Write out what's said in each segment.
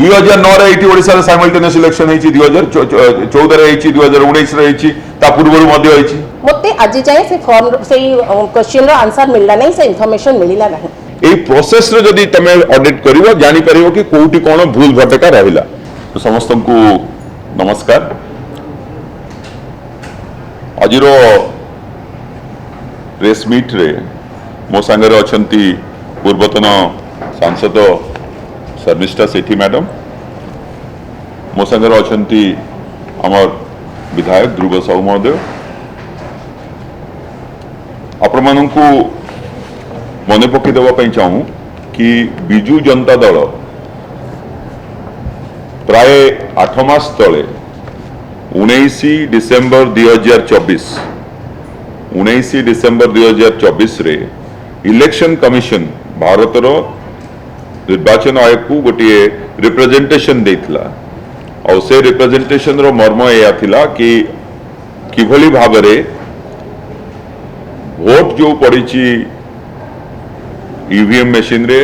2009 ये Odisha simultaneous election है 2014 2019 पूर्व मते आज जाए से फॉर्म से क्वेश्चन रो आंसर मिलला नहीं से इन्फॉर्मेशन मिलला नहीं ए प्रोसेस रो जदी तमे ऑडिट करिवो जानि परिवो कि कोउटी कोन भूल भटका रहिला। तो समस्त को नमस्कार। आजिरो प्रेस मीट रे मो संगे अछंती पूर्वतन सांसद शर्मिष्ठा सेठी मैडम, मो संगे अछंती हमर विधायक ध्रुव साहू महोदय। आपण मानकु मन पकई देवाई चाहूँ कि बिजु जनता दल प्राय 8 मास तले 19 डिसेम्बर 2024 रे इलेक्शन कमिशन भारतर निर्वाचन आयोग को गोटे रिप्रेजेंटेशन देथिला और से रिप्रेजेंटेशन रो मर्म या थिला कि किभली भाबरे वोट जो पड़ी ईवीएम मशीन रे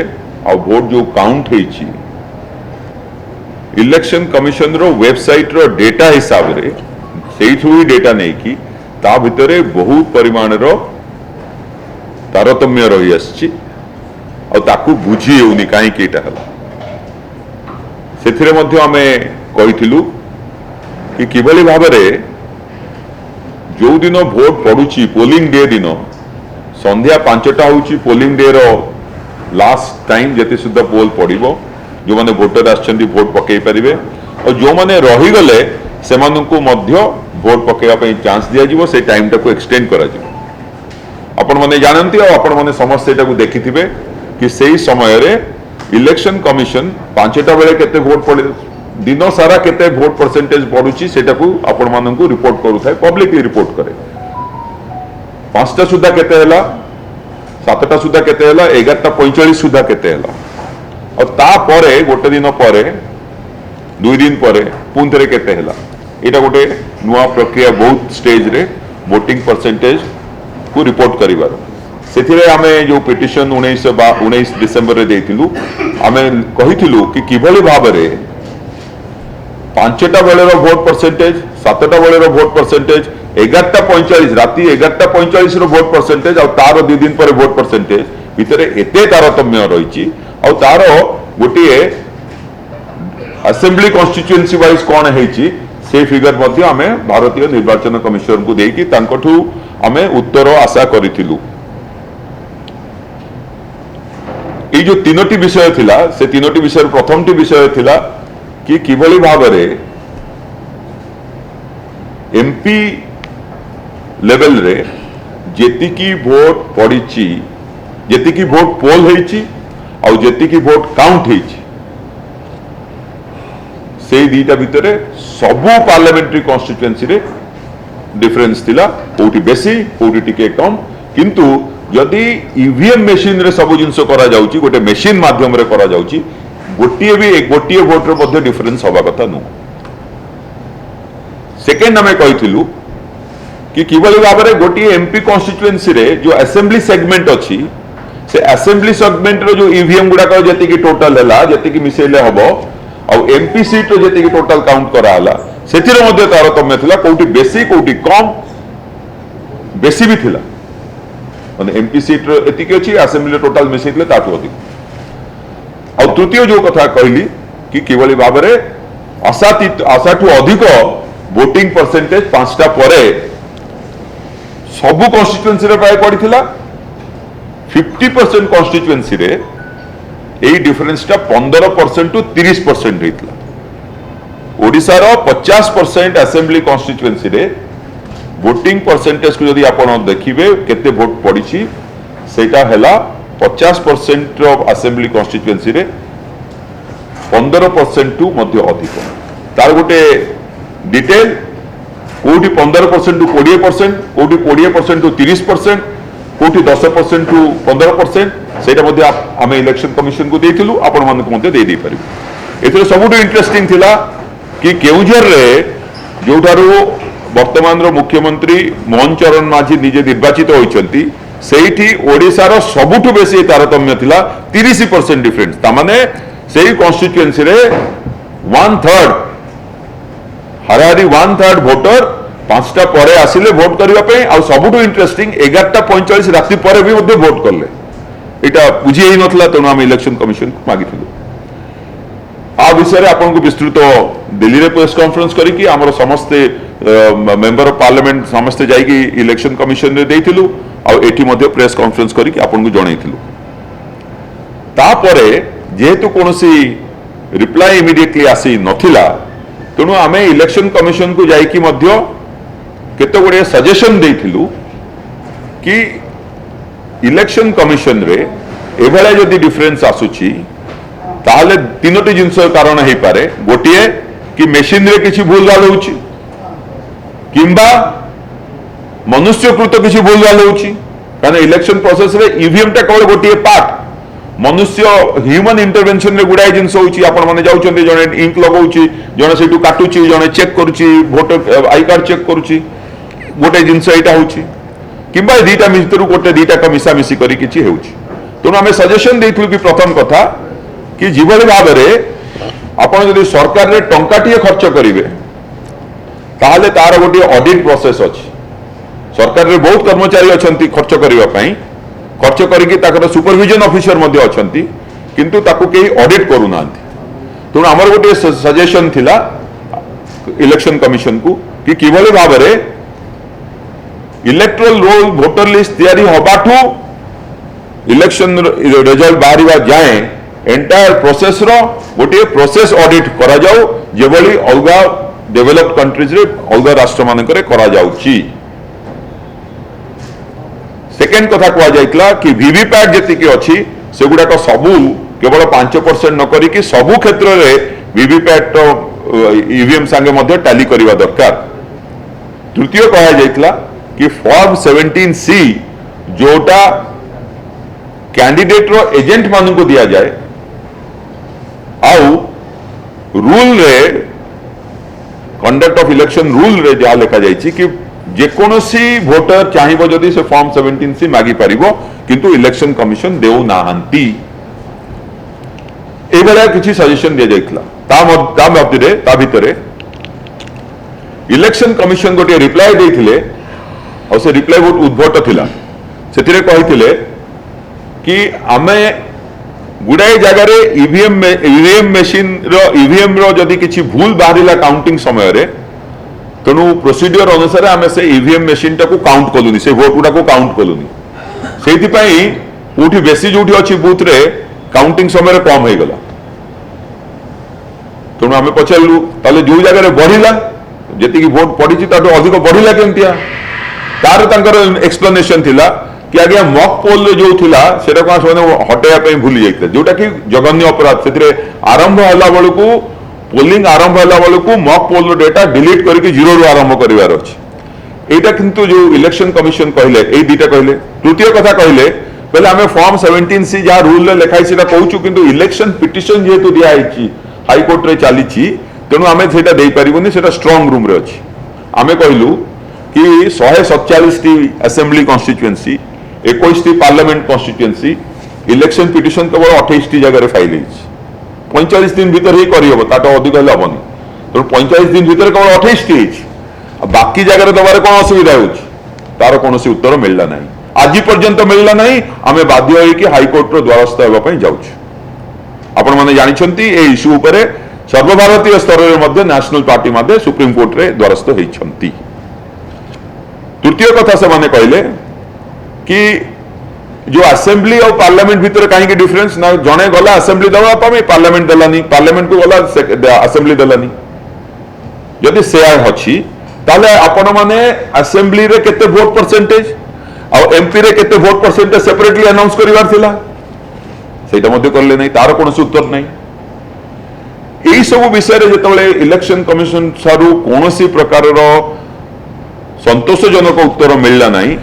और वोट जो काउंट होईची इलेक्शन कमिशन रो वेबसाइट रो डेटा हिसाब रे सेही डेटा नहीं कि ता भितरे बहुत परिमाण रो तारतम्य रही आछि और ताकू बुझी होनी कहीं केटा हला। सेथिरे मध्ये हमें कहिथिलु कि किभली भाबरे जो दिन भोट पड़ुची पोलिंग डे दिन संध्या 5टा होची पोलिंग डे रो लास्ट टाइम जति सुद्धा पोल पड़िबो जो माने वोटर आछंती वोट पकई परिबे और जो माने रही गले से मानकु मध्य वोट पकेवा पई चांस दिया जिवो से टाइम टाको एक्सटेंड करा जिवो। आपण माने जानंती और आपण माने समस्त एटाको देखिथिबे कि सेही समय रे इलेक्शन कमिशन 5टा बेले केते वोट पड़े दिन सारा केते वोट परसेंटेज पड़ुची सेटाको आपण मानकु रिपोर्ट करू थाए पब्लिकली रिपोर्ट करे 5टा सुद्धा केते हला 7टा सुद्धा केते हला 11:45 सुद्धा केते हला और ता परे गोटे दिन परे 2 दिन परे पुन थरे केते हला एटा गोटे नुआ प्रक्रिया बहुत स्टेज रे वोटिंग परसेंटेज को रिपोर्ट करिवार सेथिरे आमे जो पिटिशन 19 डिसेंबर रे देथिलु आमे कहिथिलु कि किभली भाबरे 5टा बेले रो वोट परसेंटेज 7टा बेले रो वोट परसेंटेज 11:45 राती 11:45 रो वोट परसेंटेज और तार 2 दिन पर वोट परसेंटेज भितरे एते तारतम्य रहिछि और तार गोटे असेंबली कॉन्स्टिट्यूएंसी वाइज कौन है से फिगर मध्य आमे भारतीय निर्वाचन कमिशन को देकी तांकठू आमे उत्तर आशा करिथिलु। ए जो तीनोटी विषय थिला से तीनोटी विषय प्रथमटी विषय थिला कि किभली भाबरे एमपी लेवल रे जेतिकी वोट पड़ीची जेतिकी वोट पोल होईची और जेतिकी वोट काउंट होईची से दीटा भितरे सबु पार्लियामेंट्री कॉन्स्टिट्यूएंसी रे डिफरेंस थिला कोठी बेसी कोठी टिके कम किंतु यदि ईवीएम मशीन रे सब जिंस करा जाउची गोटे मशीन माध्यम रे करा जाउची गोटिए वोट रे मध्ये डिफरेंस होबा कथा नु। सेकेंड हमें कहिथिलु कि किभली भाबरे गोटिए एमपी कॉन्स्टिट्यूएंसी रे जो असेंबली सेगमेंट अछि से असेंबली सेगमेंट रो जो ईवीएम गुडा का जति की टोटल हला जति की मिसेले हबो और एमपी सीट रो जति की टोटल काउंट करा हला सेथिर मध्ये तारतम्य थिला कोठी बेसी कोठी कम बेसी भी थिला माने एमपी सीट रो एति की अछि असेंबली टोटल मिसेले ताठो अधिक। और तृतीय जो कथा कहली कि किभली भाबरे आशाठू अधिक वोटिंग परसेंटेज 5टा परे सबु कॉन्स्टिट्यूएंसी रे प्राय पड़ीथिला 50% कॉन्स्टिट्यूएंसी रे एई डिफरेंस टा 15% टू 30% रहितला। ओडिसा रो 50% असेंबली कॉन्स्टिट्यूएंसी रे वोटिंग परसेंटेज को यदि आपण देखिबे केते वोट पड़ीची सेटा हैला 50% ऑफ असेंबली कॉन्स्टिट्यूएंसी रे 15% टू मध्य अधिक तार गोटे डिटेल कोठी 15% टू 20% कोठी 20% टू 30% कोठी 10% टू 15% सेटा मध्ये आमे इलेक्शन कमिशन को देथिलु आपण मानक मध्ये दे दे परिबे। एथरे सबुटो इंटरेस्टिंग थिला कि केउझर रे जोठारो वर्तमान रो मुख्यमंत्री मोहन चरण माझी निजे निर्वाचित होइचंती सेठी ओडिसा रो सबुटो बेसी तारतम्य थिला 30% डिफरेंस ता माने सेही कॉन्स्टिट्यूएंसी रे 1/3 हाराहारी 1/3 भोटर 5टा पर आसिले भोट करने आ सबुठू इंटरेस्टिंग 11:45 राति पर भी भोट कले यहाँ बुझी ही नथला तेणु आम इलेक्शन कमिशन को मागिथिलु आ विषय में आपको विस्तृत दिल्ली रे प्रेस कॉन्फ्रेंस करिकी हमर समस्ते मेंबर ऑफ पार्लियामेंट समस्ते जाइकी इलेक्शन कमिशन रे देइथिलु आ एठी मध्ये प्रेस कॉन्फ्रेंस करिकी आपको जणैथिलु तापरे जेहेतु कोनोसी रिप्लाई इमिडिएटली आसी नथिला तेणु आमे इलेक्शन कमिशन को जाइकी मध्ये केते गुडे सजेशन देइथिलु कि इलेक्शन कमिशन रे एभला जदि डिफरेंस आसुची ताहले तीनोटी जिनस कारण है पारे गोटे कि मेशिन रे किछि भूल भाल होउची किंबा मनुष्यकृत किछि भूल भाल होउची कारण इलेक्शन प्रोसेस रे ईवीएम टा केवल गोटे पार्ट मनुष्य ह्यूमन इंटरवेंशन रे गुडाई जिनस होउची आपण माने जाउचंती जने इंक लगाउची जने सेटू काटुची जने चेक करूची वोटर आई कार्ड चेक करूची गोटे जिनस एटा होउची किंबा दीटा मिस्तरु गोटे दीटा का मिसामिसी करी किछि हेउची तेणु आमे सजेशन देइथु कि प्रथम कथा कि जीवली भाव में आपण यदि सरकार रे टंकाटिए खर्च करिवे ताहले तार गोटे ऑडिट प्रोसेस अछि सरकार रे बहुत कर्मचारी अछंती खर्च करिवा पई खर्च करिकि ताकर सुपरविजन ऑफिसर मध्ये अछंती किंतु ताकू केही ऑडिट करू नांती तेणु हमर गोटे सजेशन थिला इलेक्शन कमिशन को कि किभली भाव में इलेक्टोरल रोल वोटर लिस्ट तैयारी होबाठू इलेक्शन रिजल्ट बाहरिबा जाए एंटायर प्रोसेस रो गोटे प्रोसेस ऑडिट करा जाऊ जेबली अलगा डेवलप्ड कंट्रीज रे अलगा राष्ट्र मानकरे करा जाउची सेकेंड कथा कुआ जाइतला कि वीवीपैट जेतिकी अछि सेगुडा को सबु केवल 5% न करी कि सबु क्षेत्र रे वीवीपैट ईवीएम संगे मध्ये टैली करिवा दरकार तृतीय कहा जाइतला कि फॉर्म 17C जोटा कैंडिडेट रो एजेंट मान को दिया जाए आउ रूल रे कंडक्ट ऑफ इलेक्शन रूल रे जहाँ लिखा जाइछि कि जेकोसी वोटर चाहिए जदि से फॉर्म 17C मागी पारिबो किंतु इलेक्शन कमिशन देउ नाहंती ए बेला किछि सजेशन दिया जाइतला ता भितरे इलेक्शन कमिशन गोटे रिप्लाई देइथिले और से रिप्लाई बहुत उद्भट थिला सेतिरे कहिथिले कि आमे गुडाई जगार ईवीएम मेशिन ईवीएम जदि किछि भूल बाहरिला काउंटिंग समय रे तेणु प्रोसीडियर अनुसार आमे से ईवीएम मेशिन टाको काउंट कलुनी से भोट गुडा को काउंट कलुनी सेति पई कोठी बेसी जोठी अछि बूथ रे काउंटिंग समय रे कम हे गला तेणु आमे पछलु ताले जो जगार बढ़िला जेति की वोट पडिछि ताटो अधिक बढ़िला केंतिया तार तांकर एक्सप्लेनेशन थिला कि आगे मॉक पोल जो थिला सेटा को आसने हटेया पे भूली जाइते जोटा कि जघन्य अपराध सेतिरे आरंभ हला बेलकू पोलिंग आरंभ हला बेलकू मॉक पोल डेटा डिलीट करके जीरो रु आरंभ करिवार अछि एटा किंतु जो इलेक्शन कमिशन कहले ए दीटा कहले तृतीय कथा कहले पहले हमें फॉर्म 17C जहाँ रूल लेखाई सेटा कहूछु किंतु इलेक्शन पिटिशन जेहेतु दिया आइछि हाई कोर्ट रे चलीछि तेणु आमे सेटा देई परिबोनी सेटा स्ट्रांग रूम रे अछि आमे कहलु कि 147 assembly constituency 21 parliament constituency election petition केवल 28 जगह फाइल हो 45 दिन भीतर ही करहब ताटा अधिक हेले हबनी तो 45 दिन भीतर केवल 28 बाकी जगह दबार कौन असुविधा हो तार कौन उत्तर मिलला नहीं आज पर्यंत मिलला नहीं आमे बाध्य होई कि हाईकोर्ट रो द्वारस्थ हेबा पई जाउछ आपण माने जानिछंती ए इश्यू उपरे सर्वभारतीय स्तर रे मध्ये नेशनल पार्टी मध्ये सुप्रीम कोर्ट रे द्वारस्थ होइछंती तृतीय कथा से माने कहले कि जो असेंबली और पार्लियामेंट भीतर कहीं डिफरेंस ना जने गला असेंबली दवा पार्लियामेंट देलानी पार्लियामेंट को गला असेंबली देलानी जदि से अछि ताले आपण माने असेंबली रे केते वोट परसेंटेज और एमपी रे केते वोट परसेंटेज सेपरेटली अनाउंस करिवार थिला सेटा मध्ये करले नहीं तार कोनोसी उत्तर नहीं एही सब विषय रे जेतबेले इलेक्शन कमिशन सारू कोनोसी प्रकार रो संतोषजनक उत्तर मिलला नहीं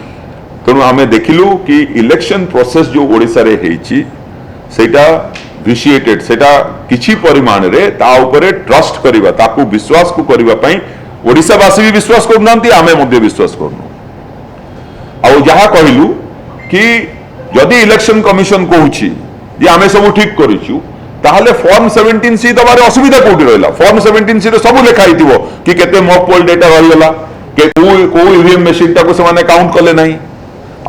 तेणु आमे देखिलु कि इलेक्शन प्रोसेस जो ओडिसा रे हेछि सेटा विशिएटेड सेटा किछि परिमाण रे ता ऊपर ट्रस्ट करिवा ताकू विश्वास को करिवा पई ओडिसावासी भी विश्वास करूनांती आमे मध्ये विश्वास करनु आ जहा कहिलु कि यदि इलेक्शन कमिशन कहूछि जे आमे सब ठीक करिछु ताहले फॉर्म 17C दबारे असुविधा कोठी रहला फॉर्म 17C रे सब लिखा हिथिबो कि केते मॉक पोल डेटा रहिगला के को ईवीएम मशीन टाको से माने काउंट कले नाही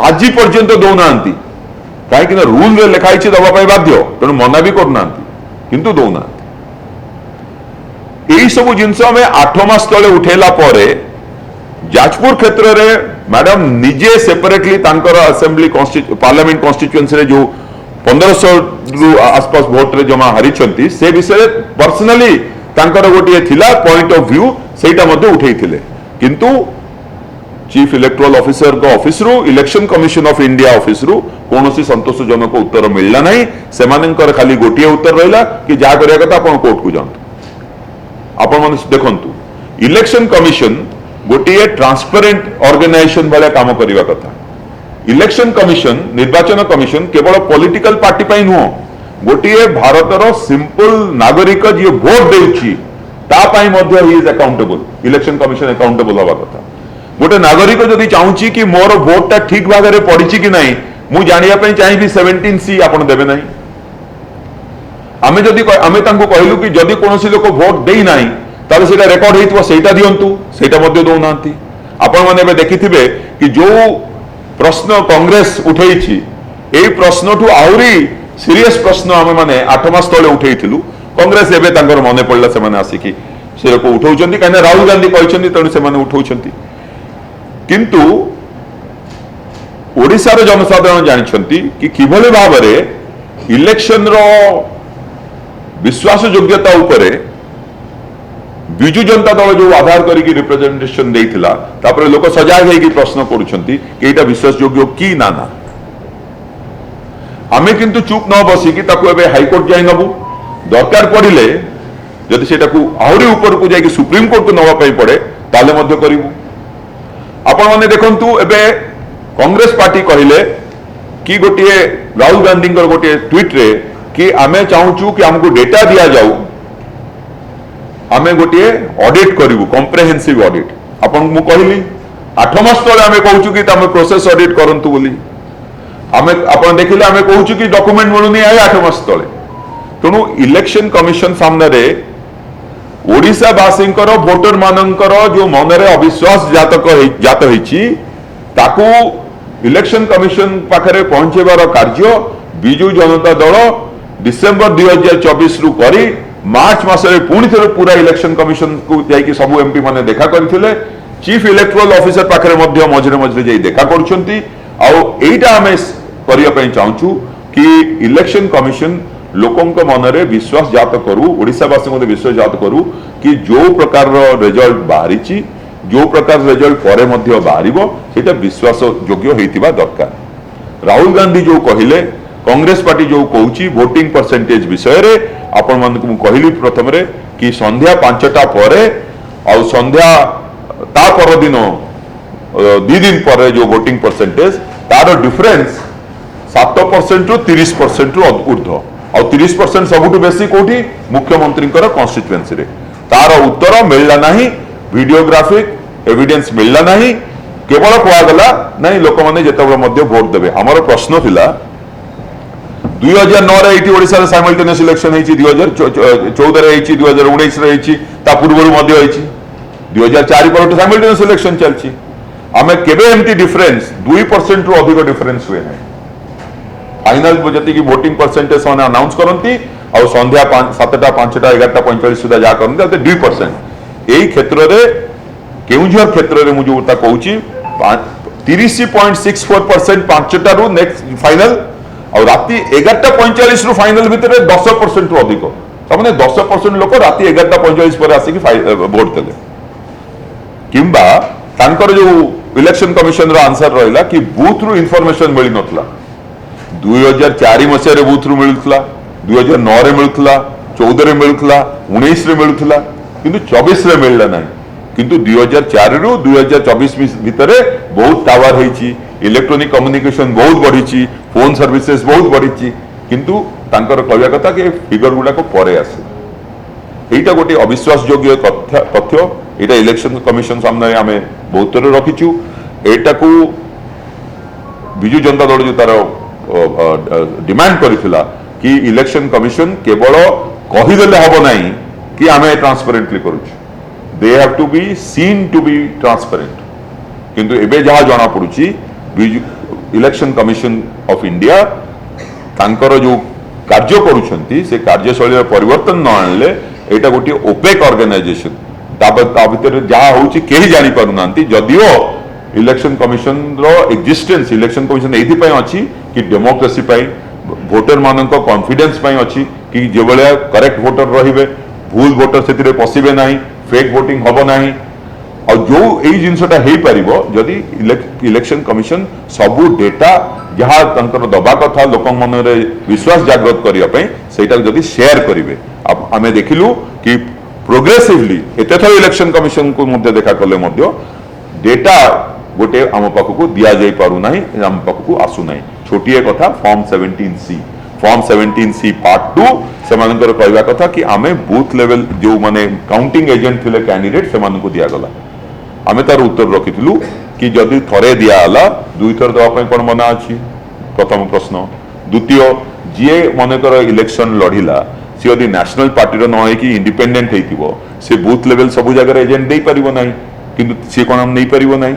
आजि पर्यंत दौनांती काहे कि रूल रे लिखा हिछि दबा पाई बाध्य तेणु मना भी करनांती किंतु दौनांती एई सब जिंस हमें 8 मास तले उठेला परे जाजपुर क्षेत्र रे मैडम निजे सेपरेटली तांकर असेंबली पार्लियामेंट कॉन्स्टिट्यूएंसी रे जो 1500 आसपास भोट रे जमा हारिछंती से विषय पर्सनली तांकर गोटे थिला पॉइंट ऑफ व्यू सेटा मध्ये उठेइथिले किंतु चीफ इलेक्टोरल ऑफिसर को ऑफिस रु election commission of India office रु कोनोसी संतोषजनक उत्तर मिलला नहीं सेमानंकर खाली गोटे उत्तर रहला कि जा करिया कथा आपण कोर्ट को जानतु आपण मन देखंतु इलेक्शन कमिशन गोटे ट्रांसपेरेंट ऑर्गेनाइजेशन वाला काम करिवा कथा इलेक्शन कमिशन निर्वाचन कमिशन केवल पॉलिटिकल पार्टी पाई नुह गोटे भारतर सिंपल नागरिक जी भोट देउची ता पाई मध्य he is accountable election commission accountable हवा कथा गोटे नागरिक जदि चाहूची कि मोर भोट ता ठीक भाग रे पड़िची कि नहीं मु जानिया पई चाहिबी 17C आपण देबे नहीं आमे जदि आमे तांको कहलु कि जदि कोनोसी लोक भोट देई नाही ताले सेटा रेकॉर्ड हेइतबो सेटा दियंतु सेटा मध्य दउनांती आपण माने बे देखिथिबे कि जो प्रश्न कांग्रेस उठेइछि एई प्रश्न ठु आउरी सीरियस प्रश्न आमे माने 8 मास तळे उठेइथिलु कांग्रेस एबे तांकर मने पडला से माने आसी कि से को उठौचंती काने राहुल गांधी कहचंती तणु से माने उठौचंती किंतु ओडिसा रो जनसाधारण जानिछंती कि किभले भाबरे इलेक्शन रो विश्वास योग्यता उपरे विजु जनता दल जो आधार करिक रिप्रेजेंटेशन देइथिला तापर लोक सजाग हेकि प्रश्न करूछंती कि एटा विश्वास योग्य की ना ना आमे किंतु चुप न बसी कि ताको एबे हाई कोर्ट जाई नबु दरकार पड़िले जदि सेटा को आहुरी ऊपर को जाई कि सुप्रीम कोर्ट को नवा पई पड़े ताले मध्य करिवु आपण माने देखंतु एबे कांग्रेस पार्टी कहिले कि गोटे राहुल गांधी गोटे ट्वीट रे कि आमे चाहूचु कि हमको डेटा दिया जाऊ आमे गोटे ऑडिट करिवु कॉम्प्रिहेंसिव ऑडिट आपण मु कहली 8 मास तले आमे कहूचु कि तमे प्रोसेस ऑडिट करंतु बोली आमे आपण देखिले आमे कहूचु कि डॉक्यूमेंट मिलुनी आए 8 मास तले तणु इलेक्शन कमिशन सामने रे ओडिसा वासींकर वोटर मानकर जो मनरे अविश्वास जात होईची ताकू इलेक्शन कमिशन पाखरे पहुंचेबार कार्य बिजु जनता दल डिसेंबर 2024 रु करी मार्च मासरे पुणी थे पूरा इलेक्शन कमिशन को जाई सब एमपी माने देखा करथिले चीफ इलेक्टोरल ऑफिसर पाखरे मध्य मझरे मझरे जाई देखा करछंती आ एटा हमें करिया पई चाहूचु कि इलेक्शन कमिशन लोकंक मनरे विश्वास जात करू ओडिसावासी मध्य विश्वास जात करू कि जो प्रकार रिजल्ट बाहरी जो प्रकार रिजल्ट परे मध्य बाहरिबो सेटा विश्वास योग्य हेतिबा दरकार राहुल गांधी जो कहिले कांग्रेस पार्टी जो कहूची वोटिंग परसेंटेज विषय रे आपण मन को कहली प्रथम रे कि संध्या 5टा परे आ संध्या ता पर दिन 2 दिन परे जो वोटिंग परसेंटेज तार डिफरेंस 7% रु 30% रु ऊर्ध्व आ 30% सबुठु बेसी कोठी मुख्यमंत्री कॉन्स्टिट्यूएंसी रे तार उत्तर मिलला नहीं वीडियोग्राफिक एविडेंस मिलला नहीं केवल कहगला नहीं लोक माने जेतबे मध्य वोट देबे हमर प्रश्न थिला 2009 रे एठी ओडिसा रे साइमल्टेनियस इलेक्शन हेची 2014 रे हेची 2019 रे हेची ता पूर्वरु मध्य हेची 2004 पर साइमल्टेनियस इलेक्शन चलची आमे केबे एमटी डिफरेंस 2% रु अधिक डिफरेंस हुए नै फाइनल जति की वोटिंग परसेंटेज माने अनाउंस करंती और संध्या 7टा 5टा 11:45 सुधा जा करंती ते 2% एई क्षेत्र रे केउझर क्षेत्र रे मु जो ता कहूची 30.64% 5टा रु नेक्स्ट फाइनल और राती 11:45 रु फाइनल भितर 10% रु अधिक तमने 10% लोक राती 11:45 पर आसी की वोट देले किंबा तांकर जो इलेक्शन कमिशन रो आंसर रहला कि बूथ रु इंफॉर्मेशन मिली नथला 2004 मसिया रे बूथ रु मिलुतला 2009 रे मिलुतला 14 रे मिलुतला 19 रे मिलुतला किंतु 24 रे मिलला नाही किंतु 2004 रु 2024 भितरे बहुत टावर हेची इलेक्ट्रॉनिक कम्युनिकेशन बहुत बढ़ी फोन सर्विसेज बहुत बढ़ी किंतु तांकर कहया कथा कि फिगर गुडा को परे आसे एटा गोटे अविश्वास योग्य तथ्य एटा इलेक्शन कमिशन सामने आमे बहुत थोर रखिछु एटा को बिजु जनता दल जो तार डिमांड करिथिला कि इलेक्शन कमिशन केवल कहीदेले हम ना कि आम ट्रांसपेरेंटली करुच they have to be seen to be transparent किंतु एबे जहाँ जना पड़ुची इलेक्शन कमिशन ऑफ इंडिया तांकर जो कार्य करुछंती से कार्यशैली परिवर्तन न आनले एटा गोटे ओपेक ऑर्गेनाइजेशन भितर जहाँ होची केही जानी पारुनांती जदियो इलेक्शन कमिशन रो एग्जिस्टेंस इलेक्शन कमिशन एथि अच्छी कि डेमोक्रेसी भोटर मान कॉन्फिडेंस अच्छी कि जो भाया करेक्ट वोटर रहिबे भूल वोटर से पशिबे नहीं फेक वोटिंग हम ना और जो यही जिनसटा हो पार जदि इलेक्शन कमिशन सबू डेटा जहाँ दबा कथा लोक मन विश्वास जागृत करने जदि शेयर करेंगे आम देखिलु कि प्रोग्रेसिवली एते थर इलेक्शन कमिशन को देखा कले डेटा गोटे आम पाखक दि जाई पारु नाही आम पाखक आसु नाही छोटिए कथा फॉर्म 17C पार्ट 2 से कहवा कथा कि आमे बूथ लेवल जो माने काउंटिंग एजेंट थिले कैंडिडेट से दिया गला आमे तार उत्तर रखिथिलु कि जदि थरे दियाला दुई थर दवा कौन मना अच्छी प्रथम प्रश्न द्वितीय जी मनकर इलेक्शन लड़िला सी यदि नेशनल पार्टी न हो कि इंडिपेंडेंट हो से बूथ लेवल सब जगह एजेंट दे पारिबो नाही किंतु सी कोन नहीं पारिबो नाही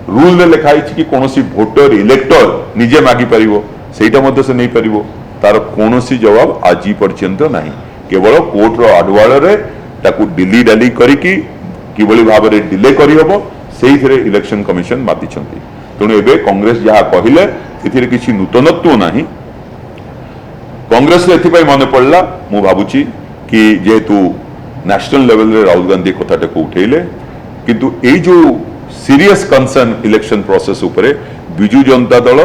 रूल रे लिखाई कि कौन भोटर इलेक्टर निजे मागी पारिबो सेटा मध्य से नहीं पारिबो तार कौन जवाब आज पर्यंत नहीं केवल कोर्ट रो आडवाल रे ताकू डिली डाली करिकी किभली भाव में डिले करहब से इलेक्शन कमिशन माति तेणु एबे कांग्रेस जहाँ कहले एथिरे किसी नूतनत्व नहीं कांग्रेस एथि मन पड़ला मु भावुची कि जेहेतु नेशनल लेवल रे राहुल गांधी कथाटा को उठेले किंतु ए जो सीरियस कंसर्न इलेक्शन प्रोसेस उपरे बिजु जनता दल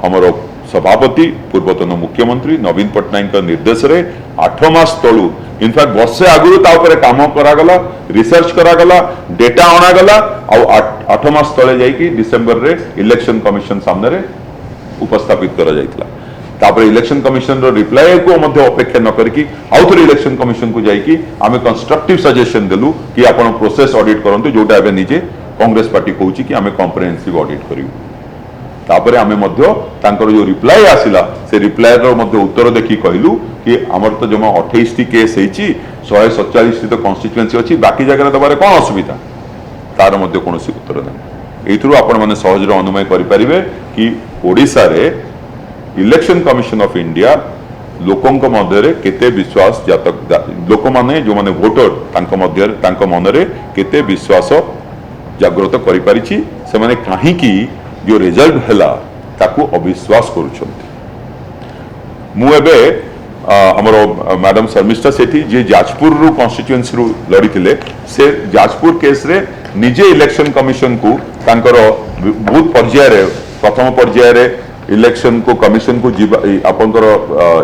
आमर सभापति पूर्वतन मुख्यमंत्री नवीन पट्टनायक निर्देश रे 8 मास तलू इनफैक्ट वर्षे आगु काम करागला रिसर्च करागला डेटा अणागला आ 8 मास तले जाइकी डिसेंबर रे इलेक्शन कमिशन सामने रे उपस्थापित करा जाइतला तापर इलेक्शन कमिशन रो रिप्लाई को मध्य अपेक्षा न करके आउ थे इलेक्शन कमिशन को जाइकी आमे कंस्ट्रक्टिव सजेशन देलु कि आपण प्रोसेस ऑडिट करंतु जोटा एबे निजे कांग्रेस पार्टी कहूची कि आमे कॉम्प्रिहेंसिव ऑडिट करिवु तापर आमे मध्य तांकर जो रिप्लाई आसिला से रिप्लाई रो मध्य उत्तर देखि कहलु कि हमर तो जमा 28 टी केस हेची 147 टी तो कॉन्स्टिट्यूएंसी अछि बाकी जगह दबारे कोन असुविधा तार मध्य कोनोसी उत्तर नै एथरु आपण माने सहज रो अनुमय करि परिबे कि ओडिसा रे इलेक्शन कमिशन ऑफ इंडिया लोकंक मध्य केते विश्वास जातक लोक माने जो माने वोटर तांको मध्य तांको मनरे केते विश्वास जागृत करि परिछि से माने काहे कि जो रिजल्ट हैला ताकू अविश्वास करूछंती मु एबे हमर मैडम शर्मिष्ठा सेठी जे जाजपुर रु कॉन्स्टिट्यूएंसी रु लड़ीथिले से जाजपुर केस रे निजे इलेक्शन कमिशन को तांकर बहुत पर्याय रे प्रथम पर्याय रे इलेक्शन को कमिशन को आपंकर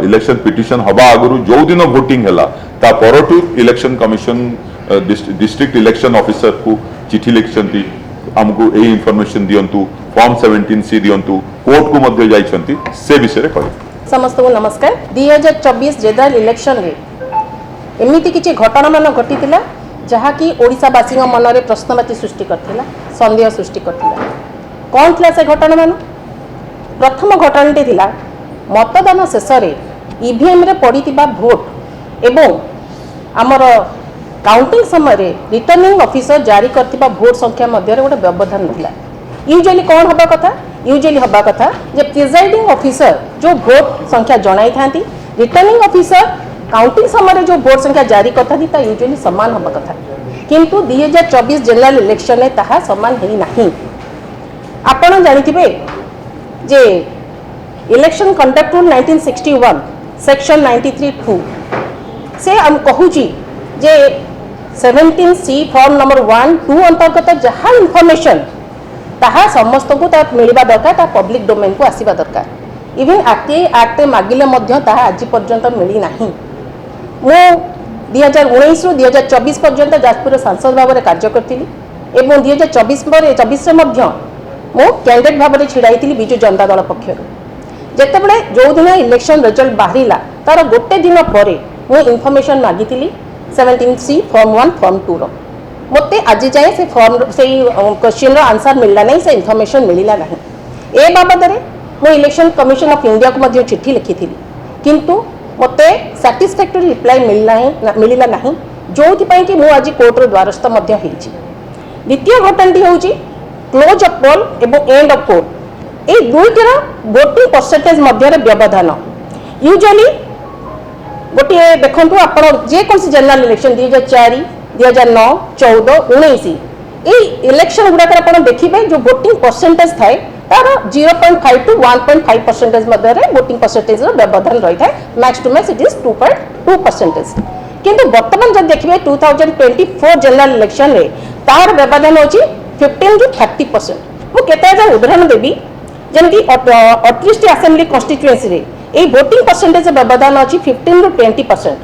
इलेक्शन पिटिशन हवा आगु जो दिन वोटिंग हैला ता परटू election commission district election officer को चिठी लिखछंती हमको ए इंफॉर्मेशन दियंतु फॉर्म 17C दियंतु कोर्ट को मध्य जाइछंती से विषय रे कहि समस्त को नमस्कार 2024 जनरल इलेक्शन रे एमिति किछि घटना मान घटितिला जहा कि ओडिसावासी मन रे प्रश्नवाची सृष्टि करथिला संदेह सृष्टि करथिला कोन थिला से घटना मान प्रथम घटनाटी थिला मतदान शेष ईवीएम रे पड़िथिबा भोट एवं आमर काउंटिंग समय रिटर्निंग ऑफिसर जारी करथिबा भोट संख्या मध्य गोटे व्यवधान थिला यूजुअली कौन हबा कथा यूजुअली हबा कथा जे प्रिजाइडिंग ऑफिसर जो भोट संख्या जणाई थांती रिटर्निंग ऑफिसर काउंटिंग समय जो भोट संख्या जारी करता थी यूजुअली समान हबा कथा किंतु 2024 जनरल इलेक्शन में ताहा समान हेई नाही आपण जानिथिबे जे इलेक्शन कंडक्ट रूल 1961 सेक्शन 93(2) से हम कहूची जे 17C फॉर्म नंबर 1, 2 अंतर्गत जहाँ इनफॉरमेशन ताहा समस्त को मिलवा दरकार ता पब्लिक डोमेन को आसीबा दरकार इवन एक्ट मागिले मध्य ताहा आज पर्यंत मिली नाही मो 2019 रु 2024 पर्यंत जाजपुर सांसद भाव में कार्य करथिली एवं 2024 रे मध्य मो कैंडिडेट भाव में छिड़ाई बिजु जनता दल पक्षर जितेबाला जो दिन इलेक्शन रिजल्ट बाहरिला तार गोटे दिन पर मो इनफॉरमेशन मागिली 17C फॉर्म 1 फॉर्म 2 रो मते आज जाए से फॉर्म से क्वेश्चन रो आंसर मिलला नहीं से इनफॉरमेशन मिलला नहीं ए बाबद रे मो इलेक्शन कमिशन ऑफ इंडिया को मध्य चिट्ठी लिखी थी किंतु मते सैटिस्फैक्टरी रिप्लाई मिलला नहीं जो कि मु आज कोर्टर द्वारस्थ मध्य होईची। द्वितीय घटनाटी होची क्लोज ऑफ पोल एवं एंड ऑफ पोल ए दुईटर वोटिंग परसेंटेज मध्य व्यवधान यूजुअली गोटे देखु आप जेकोसी जनरल इलेक्शन 2004 2009 14 19 ये इलेक्शन गुड़ाक आप देखिए जो वोटिंग परसेंटेज थाए तार 0.5 टू 1.5% मध्य वोटिंग परसेंटेज व्यवधान रही है max to max it is 2.2%। किंतु वर्तमान जब देखिए 2024 जनरल इलेक्शन रे तार व्यवधान होची 15 टू 30%। मु केते उदाहरण देबी जेमती 38 असेंबली कॉन्स्टिट्यूएंसी रे ए वोटिंग परसेंटेज व्यवधान अच्छी 15 टू 20%।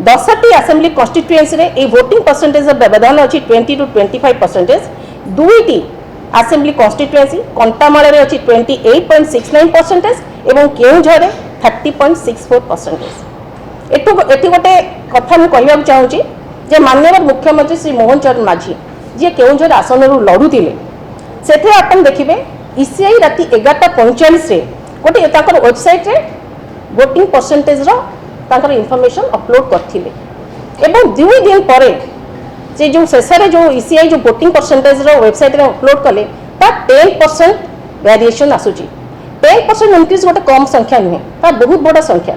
10टी असेंबली कॉन्स्टिट्यूएंसी रे ए वोटिंग परसेंटेज व्यवधान अच्छी 20 टू 25%। दुईटी असेंबली कॉन्स्टिट्यूएंसी कंटामाल रे अच्छी 28.69% एवं केउझर रे 30.64%। एटी गोटे कथा मु कहबा चाहूची जे माननीय मुख्यमंत्री श्री मोहन चरण माझी जे केउझर आसन रु लड़ुतिले सेथे आपण देखिबे ईसीआई राति 11:45 रे गोटे ताकर वेबसाइट रे वोटिंग परसेंटेज रो ताकर इनफॉरमेशन अपलोड करथिले एवं 2 दिन परे जे जो शेषे जो ईसीआई जो वोटिंग परसेंटेज रो वेबसाइट रे अपलोड कले ता 10% वेरिएशन आसुची। 10% इंक्रीज गोटे कम संख्या नुहे ता बहुत बड़ा संख्या।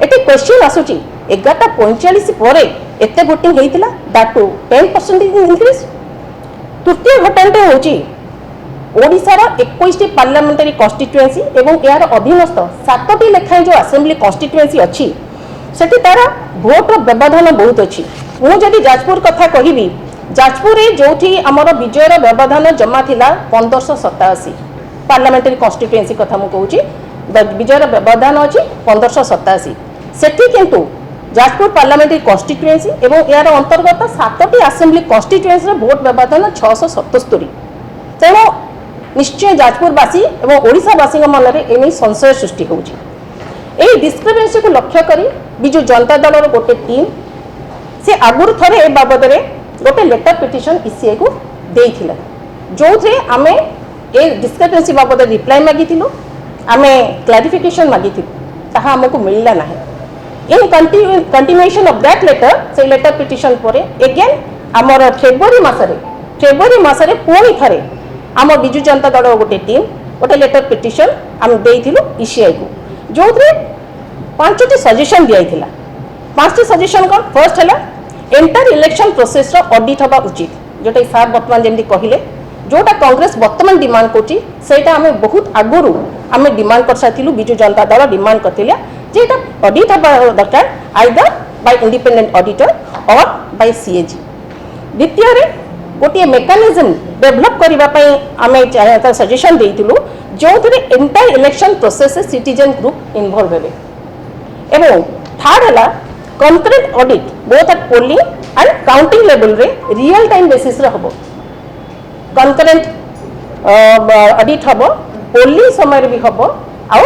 एटी क्वेश्चन आसुची 11:45 परे एते वोटिंग हेइतिला दैट टू 10% इंक्रीज। तृतीय घटनाटे होची ओडिशार 21टी पार्लियामेंटारी कॉन्स्टिट्यूएंसी एवं यार अधीनस्थ 7टी लेखाएं जो असेंबली कॉन्स्टिट्यूएंसी अच्छी सेठी तार भोट व्यवधान बहुत अच्छी। मु जदि जाजपुर कथा कहिबी जाजपुर जो आमर विजयर व्यवधान जमा थिला 1587 पार्लियामेंटारी कॉन्स्टिट्यूएंसी कथा मु कहूची विजयर व्यवधान अच्छी 1587 सेठी किंतु जाजपुर पार्लियामेंटारी कॉन्स्टिट्यूएंसी एवं यार अंतर्गत 7टी असेंबली कॉन्स्टिट्यूएंसी भोट व्यवधान 677। तेणु निश्चय जाजपुरवासी और ओडिशावासी मन में एने संशय सृष्टि होउची। एही डिस्क्रिपेंसी को लक्ष्य करी बिजु जनता दल गोटे टीम से आगुर थरे ए बाबद रे गोटे लेटर पिटिशन ईसीआई को देइथिला जो थे आमे ए डिस्क्रिपेंसी बाबद रिप्लाई मागिथिलु आमे क्लैरिफिकेशन मागिथिलु ताहा हमको मिलला नाही। In continuation of that letter से लेटर पिटिशन परे अगेन हमर फेब्रुआरी मासरे पुणी थरे आम विजु जनता दल गोटे टीम गोटे लेटर पिटिशन आम देइथिलु ईसीआई को जो 5टी सजेशन दिया 5टी सजेशन कौन फर्स्ट है एंटायर इलेक्शन प्रोसेस रो ऑडिट हवा उचित जोटा सार वर्तमान जमी कहले जोटा कांग्रेस वर्तमान डिमांड करछि सेटा हमें बहुत आगुरु आम डिमांड कर साथिलु विजु जनता दल डिमांड करथिले जेटा ऑडिट हवा दरकार आइदर बाय इंडिपेंडेंट ऑडिटर और बाय सीएजी। द्वितीय रे गोटे मेकानिज्म डेभलप करने आम सजेशन देइथिलु जो entire election process citizen group involve हेबे एवं थर्ड है concurrent audit both at polling and counting level रे रियल टाइम बेसिस रे हबो। कंकरेंट ऑडिट हबो पोलिंग समय रे भी हबो आउ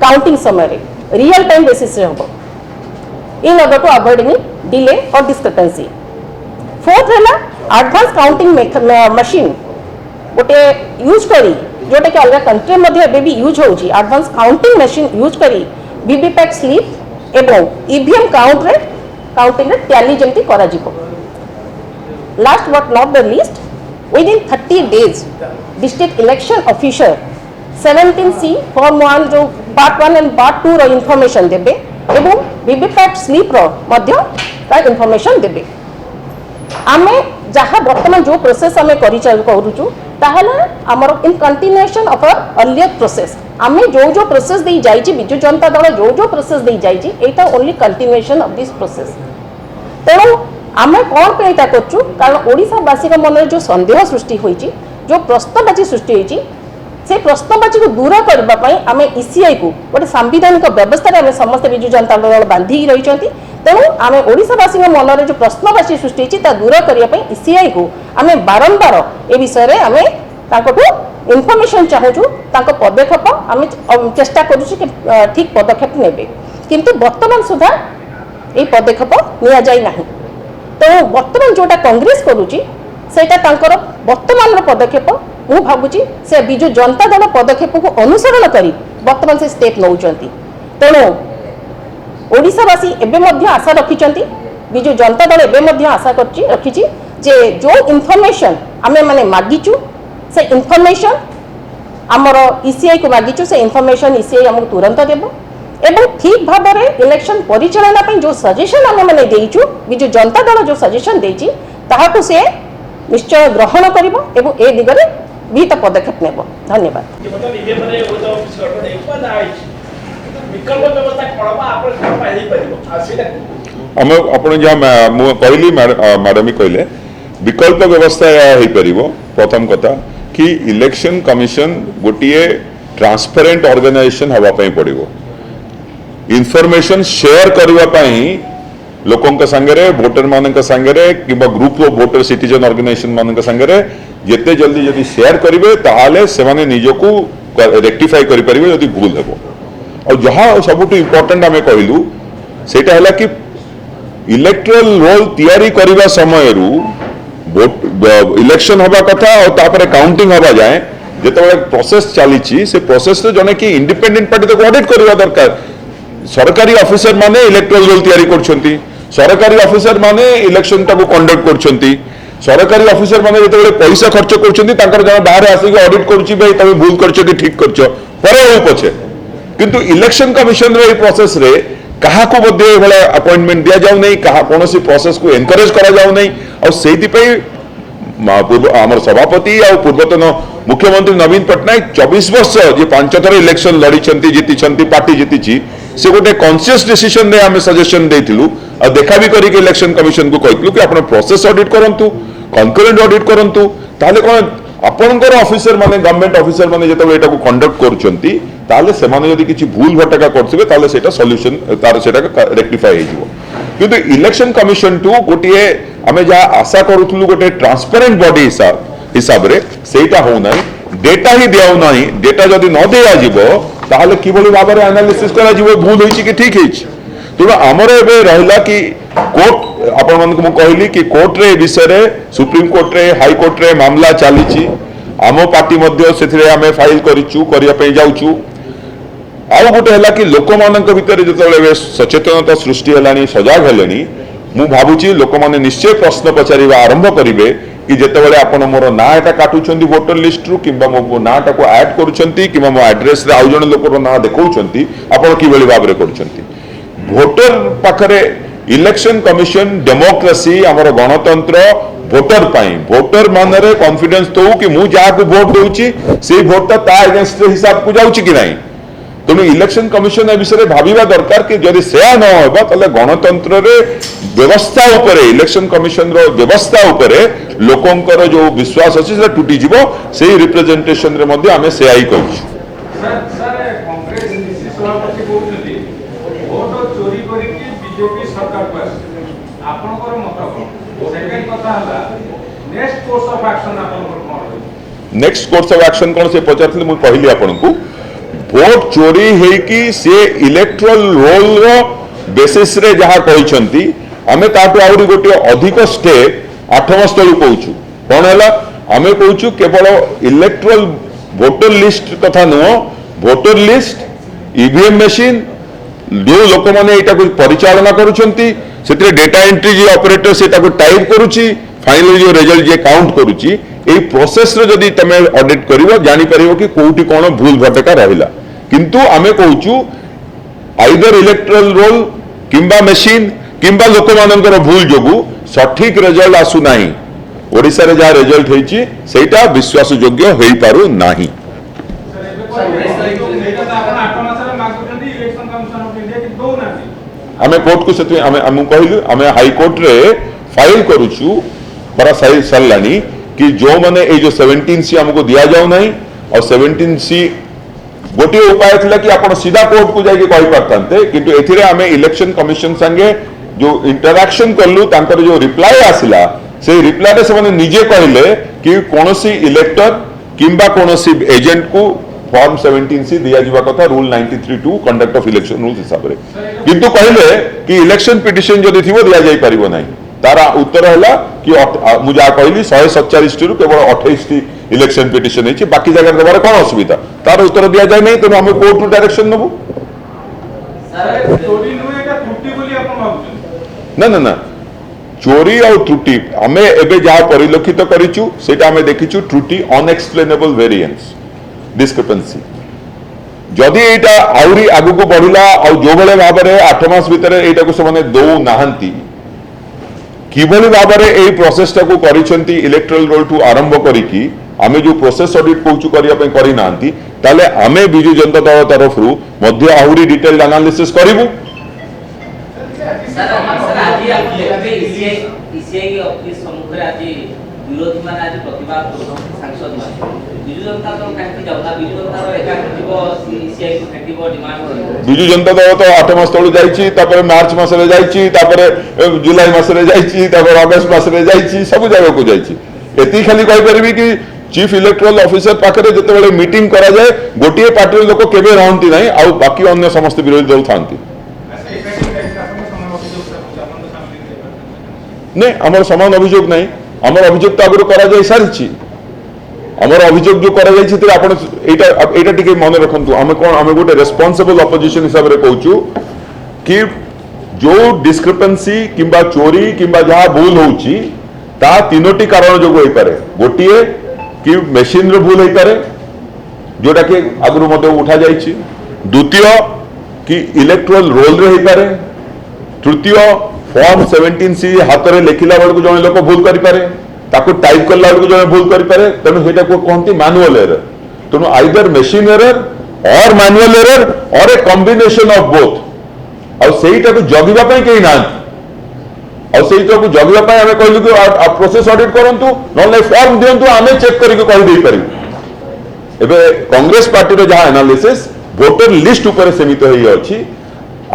काउंटिंग समय रे रियल टाइम बेसिस रे हबो in order to avoid any delay और डिस्क्रिपेंसी। फोर्थ है एडवांस काउंटिंग मशीन गोटे यूज करी जोटा कि अलग कंट्री में भी यूज होची एडवांस काउंटिंग मशीन यूज करी वीवीपैट स्लिप एवं ईवीएम काउंटिंग रे टैली जमती करा जिवो। Last but not the least within 30 days district election officer 17C form 1 जो पार्ट 1 एंड पार्ट 2 रो इनफॉरमेशन देबे एवं वीवीपैट स्लिप रो मध्य का इनफॉरमेशन देबे। आमे जहाँ वर्तमान जो प्रोसेस आमे करूचु ताहला आमर इन कंटिन्यूएशन ऑफ अर्लियर प्रोसेस आमे जो प्रोसेस दे जाइछि बिजु जनता दल जो प्रोसेस दे जाइछि एटा only continuation of this process. तेणु आमे कौन पे एटा करछु कारण ओडिशावासी का मन जो संदेह सृष्टि होइछि जो प्रश्नवाची सृष्टि होइछि से प्रश्नवाची को दूर करबा पई आमे ईसीआई को गोटे संवैधानिक व्यवस्था रे समस्त बिजु जनता दल बांधी रहिछंती। तेणु आम ओडिशावासी मन में जो प्रश्नवाची सृष्टि होती दूर करने ईसीआई को आम बारंबार ए विषय में आम इनफॉरमेशन चाहूँ पदक्षेप आम चेष्टा करुँ ठीक पदक्षेप नेबे किंतु वर्तमान सुधा ये पदक्षेप निया जाई नहीं। तेणु वर्तमान जोटा कांग्रेस करुच्ची सेटा वर्तमान पदक्षेप मु भावुची से बिजु जनता दल पदक्षेप को अनुसरण करी वर्तमान से स्टेप नौचंती। तेणु ओडिशावासी एबे मध्य आशा रखिचंती विजु जनता दल एबे मध्य आशा रखिची जे जो इनफॉरमेशन आमे माने मागिचु से इनफॉरमेशन आमर ईसीआई को मागिचु से इनफॉरमेशन ईसीआई हमको तुरंत देबो एवं ठीक भाव में इलेक्शन परिचालना पे जो सजेशन आम मैंने देचु विजु जनता दल जो सजेशन देची ताहाको से निश्चय ग्रहण करिवो एवं ए दिगरे विहित पदक्षेप नेब। धन्यवाद। आम आपण जहाँ कहली मैडम कहले विकल्प व्यवस्था यह प्रथम कथा कि इलेक्शन कमिशन गोटे ट्रांसपेरेंट ऑर्गेनाइजेशन हवापाई पड़ो इनफॉरमेशन शेयर करने लोकों सांगे भोटर मान सांगे कि group of voter citizen organisation मान सांगे जिते जल्दी जदि शेयर करेंगे ताहले से माने निजको रेक्टिफाई करेंगे जदि भूल हे और जहाँ सबुठ इम्पोर्टेंट आम कहलु से कि इलेक्ट्रल रोल तैयारी करने समय इलेक्शन हवा कथा और तापर काउंटिंग हवा जाए जिते प्रोसेस चली से प्रोसेस जने कि इंडिपेंडेंट पार्टी तो ऑडिट करवा दरकार सरकारी ऑफिसर माने इलेक्ट्रल रोल तैयारी करछंती सरकारी ऑफिसर माने इलेक्शन टाको कंडक्ट करछंती सरकारी ऑफिसर माने जेते पैसा खर्च करछंती तांकर जने बाहर आसी ऑडिट करछि भाई तमे भूल करछ कि ठीक करछ परे हो पछे किंतु इलेक्शन कमिशन रे प्रोसेस रे कहा को बदे भला अपॉइंटमेंट दिया जाउ नहीं कहा कोनोसी प्रोसेस को एनकरेज करा जाउ नहीं और सेति पई आमर सभापति और पूर्वतन मुख्यमंत्री नवीन पट्टनायक 24 वर्ष जे 5 थर इलेक्शन लड़ी जीति पार्टी जीति से गोटे कॉन्शियस डिसीजन रे आमे सजेशन देथिलु और देखा भी करी कि इलेक्शन कमिशन को कहथिलु कि आपण प्रोसेस ऑडिट करंतु कंकरेंट ऑडिट करंतु ताले कोन आपनकर ऑफिसर माने गवर्नमेंट ऑफिसर माने जेते एटा को कंडक्ट करचंती ताले से माने यदि किछि भूल भटका करथिबे ताले सेटा सॉल्यूशन तार सेटा रेक्टिफाई हे जिवो किंतु इलेक्शन कमिशन टू गोटे आमे जा आशा करूथलु गोटे ट्रांसपेरेंट बॉडी हिसाब रे सेटा हो नाही डेटा ही दियाउ नाही डेटा जदि न दिया जिवो ताहले किबोली भाबरे एनालिसिस करा जिवो भूल होइछि कि ठीक होइछि तेणु आमर एबे रहिला कि कोर्ट आपण मन को कहली कि कोर्ट रे विषय रे सुप्रीम कोर्ट रे हाई कोर्ट रे मामला चलीछि आम पार्टी मध्य सेथिरे आमे फाइल करिछु करिया पे जाउछु आउ गोटे है कि लोक मान भितर जो सचेतनता सृष्टि है सजग है मु भावुची लोक मैंने निश्चय प्रश्न पचारिबा आरंभ करेंगे कि जितेबाला आपण मोर ना एटा काटुछंती वोटर लिस्ट रु किंबा मो नाटा को ऐड करुछंती किंबा मो एड्रेस रे आउ जण लोकर ना देखौछंती आपण कि बेली भाबरे करुछंती वोटर पाखरे इलेक्शन कमिशन डेमोक्रेसी हमर गणतंत्र वोटर पाई वोटर मानरे कॉन्फिडेंस तो कि मु जा को वोट देउची से वोटटा ता अगेंस्ट हिसाब को जाउची कि नहीं तेणु इलेक्शन कमिशन ए विषय भाविबा दरकार कि जदि सेया न होबा तले गणतंत्र रे व्यवस्था उपरे इलेक्शन कमिशन रो व्यवस्था उपरे लोकंकर जो विश्वास अछि से टूटी जिवो सेही रिप्रेजेंटेशन रे मध्ये आमे सेया ही कहू सर कांग्रेस निश्चित सभापति कहउछथि वोट चोरी करी कि बीजेपी सरकार पर आपनकर मत सेकंड कथा हला नेक्स्ट कोर्स ऑफ एक्शन आपनकर कोन नेक्स्ट कोर्स ऑफ एक्शन कोन से पचारथि मु कहली आपनकु भोट चोरी हेकी से इलेक्ट्रल रोल रो बेसिस रे जहा कहिसंती आमे ताटो आउरी गोटे अधिक स्टेप 8 मास तळु कहूछु कोन हला आमे कहूछु केवल इलेक्ट्रल वोटर लिस्ट कथा नो वोटर लिस्ट ईवीएम मशीन जो लोक माने एटा को परिचालना करूछंती सेते डेटा एंट्री जे ऑपरेटर सेटा को टाइप करूची फाइनली जो रिजल्ट जे काउंट करूची ए प्रोसेस रे जदी तमे ऑडिट करिवो जानि परिवो कि कोउटी कोन भूल भटका रहिला किंतु आमे कहूछु आइदर इलेक्ट्रल रोल किंबा मशीन किंबा लोक मानकर भूल जोगु सठिक रिजल्ट आसु नाही ओडिसा रे जा रिजल्ट हेची सेटा विश्वास योग्य होई पारु नाही आमे कोर्ट को सेति आमे कहलु आमे हाई कोर्ट रे फाइल करूछु बड़ा सही सरलानी कि जो माने ए जो 17 सी हमको दिया जाउ नाही और 17 सी गोटे उपाय थिला कि आपण सीधा कोर्ट को जाके कहि परतांते किंतु एथिरे आमे इलेक्शन कमिशन संगे जो इंटरैक्शन करलु तांकर जो रिप्लाई आसिला से रिप्लाई रे से माने निजे कहले कि कोनोसी इलेक्टर किंबा कोनोसी एजेंट को फॉर्म 17 सी दिया जिवा कथा rule 93 to conduct of election rules हिसाब रे किंतु कहले कि इलेक्शन पिटिशन जदि थिवो दिया जाई परिबो नाही तारा उत्तर है कि मुझे कहली 147 टी केवल 28 टी इलेक्शन पिटिशन है बाकी जगह देवार कौन असुविधा तार उत्तर दिया जाए नहीं तेणु आम कोर्ट डायरेक्शन नबू ना ना ना चोरी और त्रुटि आमे एबे जहाँ परिलक्षित करिचु सेटा आमे देखिचु त्रुटि अनएक्सप्लेनेबल वेरिएंस डिस्क्रिपेंसी जदि एटा आउरी आगु को बढ़िला और जो भले भाव में 8 मास भितर एटा को से दौ नाहंती किभली भाव में एई प्रोसेस टाको करिसेंती इलेक्ट्रल रोल टू आरंभ करिकी आमे जो प्रोसेस ऑडिट कहूचु करिया पे करि नाहंती ताले आमे बिजु जनता दल तरफ रु मध्य आउरी डिटेल एनालिसिस करिवु सर आज ईसीआई ऑफिस सम्मुख आज विरोधी मान आज प्रतिवाद सांसद बिजु जनता दल काहे जाउना बिजु जनता दल एकाकी जीव ईसीआई को भेटिबो डिमांड करिबो बिजु जनता दल तो 8 मास तळु जाईची तापर मार्च मास रे जाईची तापर जुलाई मास रे जाईची तापर अगस्त मास रे जाईची सब जगह को जाईची एती खाली कहि परबी कि चीफ इलेक्टोरल ऑफिसर पाखरे जते बेले मीटिंग करा जाए गोटिए पार्टी लोक केबे रहंती नाही आ बाकी अन्य समस्त विरोधी दल थांती नहीं आमर समान अभियोग नहीं आमर अभियोग तो आगु करा जाई सारिछि आमर अभियोग जो करा जाई छिते आपण एटा एटा टिके मन रखंतु आमे कोन आमे गोटे रेस्पोंसिबल ऑपोजिशन हिसाब रे कहूचु कि जो डिस्क्रिपेंसी किंबा चोरी किंबा जहा भूल होउची ता तीनोटी कारण जो होई पारे गोटिए कि मशीन रे भूल होई पारे जोटा के आगु मते उठा जाईछि द्वितीय कि इलेक्ट्रल रोल रे होई पारे तृतीय फॉर्म 17C हाथ में लिखला बेलू जन लोक भूल करें टाइप कला बेलू जन भूल करें तेणु से कहते मैनुअल एरर तेणु आइदर मशीन एरर और मैनुअल एरर और ए कॉम्बिनेशन ऑफ बोथ और सेटा को जगिबा पई केही ना और सेटा को जगिबा पई हमें कहलु कि प्रोसेस ऑडिट करंतु नले फॉर्म दियंतु आमे चेक करके कहि देई परिबु एबे कांग्रेस पार्टी रो जहां एनालिसिस वोटर लिस्ट ऊपर सीमित होई अछि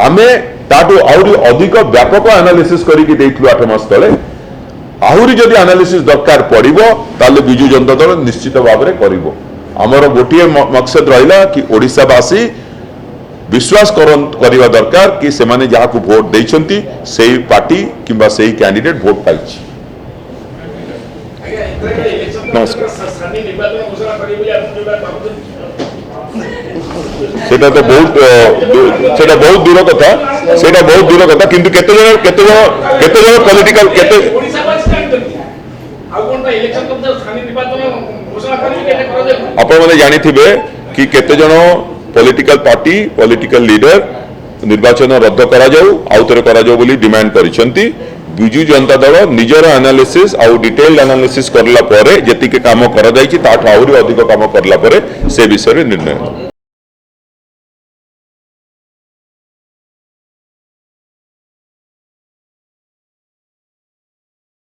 आमे ताटू आउरी अधिक व्यापक एनालिसिस करिकि देइथलु 8 मास तले आहुरी जदि एनालिसिस दरकार पड़िबो ताले बिजु जनता दल निश्चित भाव में करिवो हमर गोटिए मकसद रहिला कि ओडिसावासी विश्वास करिवा दरकार कि से माने जहा को वोट देइछंती सेही पार्टी किंबा सेही कैंडिडेट वोट पाइछि सेटा तो बहुत दूर कथा सेटा बहुत दूर कथा किंतु केते जन पॉलिटिकल केते आपण माने जानि थिबे कि केते जन पॉलिटिकल पार्टी पॉलिटिकल लीडर निर्वाचन रद्द करा जाऊ आउतरे करा जाऊ बोली डिमांड करिसंती बिजु जनता दल निजर एनालिसिस आउ डिटेल एनालिसिस करला परे जेति के काम करा जाईची ताठ आउरी अधिक काम करला परे से विषय निर्णय